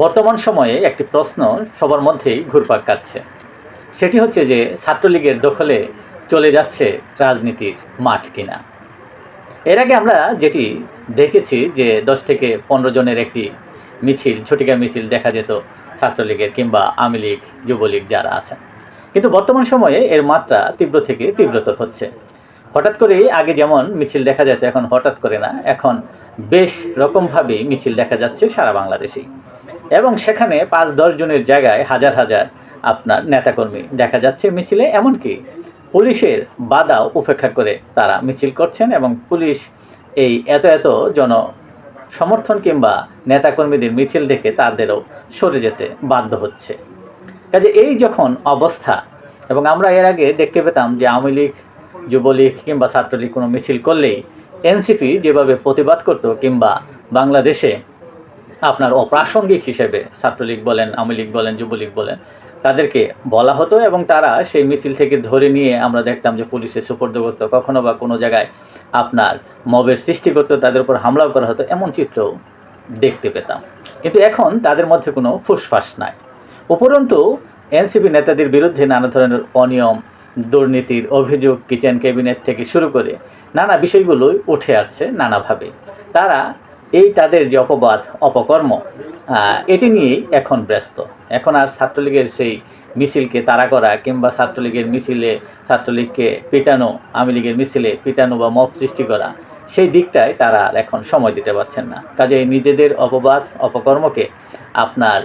বর্তমান সময়ে একটি প্রশ্ন সবার মধ্যেই ঘুরপাক খাচ্ছে। সেটি হচ্ছে যে ছাত্রলীগের দখলে চলে যাচ্ছে রাজনীতির মাঠ কিনা। এর আগে আমরা যেটি দেখেছি যে 10 থেকে 15 জনের একটি মিছিল, ঝটিকা মিছিল দেখা যেত ছাত্রলীগের কিংবা আওয়ামী লীগ, যুবলীগ যারা আছেন। কিন্তু বর্তমান সময়ে এর মাত্রা তীব্র থেকে তীব্রতর হচ্ছে। হঠাৎ করেই আগে যেমন মিছিল দেখা যেত, এখন হঠাৎ করে না, এখন বেশ রকমভাবেই মিছিল দেখা যাচ্ছে সারা বাংলাদেশেই। এবং সেখানে 5-10 জনের জায়গায় হাজার হাজার আপনার নেতাকর্মী দেখা যাচ্ছে মিছিলে, এমনকি পুলিশের বাধাও উপেক্ষা করে তারা মিছিল করছেন এবং পুলিশ এই এত এত জন সমর্থন কিংবা নেতাকর্মীদের মিছিল দেখে তাদেরও সরে যেতে বাধ্য হচ্ছে। কাজে এই যখন অবস্থা, এবং আমরা এর আগে দেখতে পেতাম যে আওয়ামী লীগ, যুবলীগ কিংবা ছাত্রলীগ কোনো মিছিল করলেই এনসিপি যেভাবে প্রতিবাদ করত, কিংবা বাংলাদেশে আপনার অপ্রাসঙ্গিক হিসেবে ছাত্রলীগ বলেন, আওয়ামী লীগ বলেন, যুবলীগ বলেন, তাদেরকে বলা হতো এবং তারা সেই মিছিল থেকে ধরে নিয়ে আমরা দেখতাম যে পুলিশের সুপর্দ করতো, কখনো বা কোনো জায়গায় আপনার মবের সৃষ্টি করতো, তাদের উপর হামলাও করা হতো, এমন চিত্রও দেখতে পেতাম। কিন্তু এখন তাদের মধ্যে কোনো ফুসফাস নাই। উপরন্তু এনসিপি নেতাদের বিরুদ্ধে নানা ধরনের অনিয়ম, দুর্নীতির অভিযোগ কিচেন ক্যাবিনেট থেকে শুরু করে নানা বিষয়গুলোই উঠে আসছে নানাভাবে। তারা এই তাদের যে অপবাদ, অপকর্ম, এটি নিয়েই এখন ব্যস্ত। এখন আর ছাত্রলীগের সেই মিছিলকে তাড়া করা কিংবা ছাত্রলীগের মিছিলে ছাত্রলীগকে পিটানো, আওয়ামী লীগের মিছিলে পিটানো বা মব সৃষ্টি করা, সেই দিকটায় তারা আর এখন সময় দিতে পারছেন না। কাজে নিজেদের অপবাদ, অপকর্মকে আপনার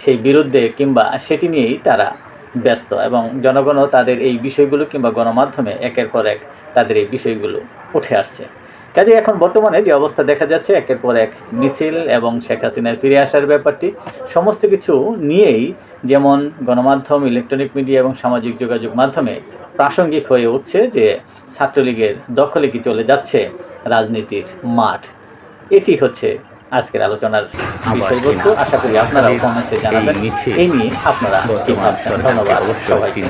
সেই বিরুদ্ধে কিংবা সেটি নিয়েই তারা ব্যস্ত, এবং জনগণও তাদের এই বিষয়গুলো কিংবা গণমাধ্যমে একের পর এক তাদের এই বিষয়গুলো উঠে আসছে। কাজে এখন বর্তমানে যে অবস্থা দেখা যাচ্ছে, একের পর এক মিছিল এবং শেখ হাসিনার ফিরে আসার ব্যাপারটি, সমস্ত কিছু নিয়েই যেমন গণমাধ্যম, ইলেকট্রনিক মিডিয়া এবং সামাজিক যোগাযোগ মাধ্যমে প্রাসঙ্গিক হয়ে উঠছে যে ছাত্রলীগের দখলে কি চলে যাচ্ছে রাজনীতির মাঠ। এটি হচ্ছে আজকের আলোচনার বিষয়বস্তু। আশা করি আপনারাও কমেন্টে জানাবেন এই নিয়ে আপনারা কি ভাবছেন। ধন্যবাদ সবাইকে।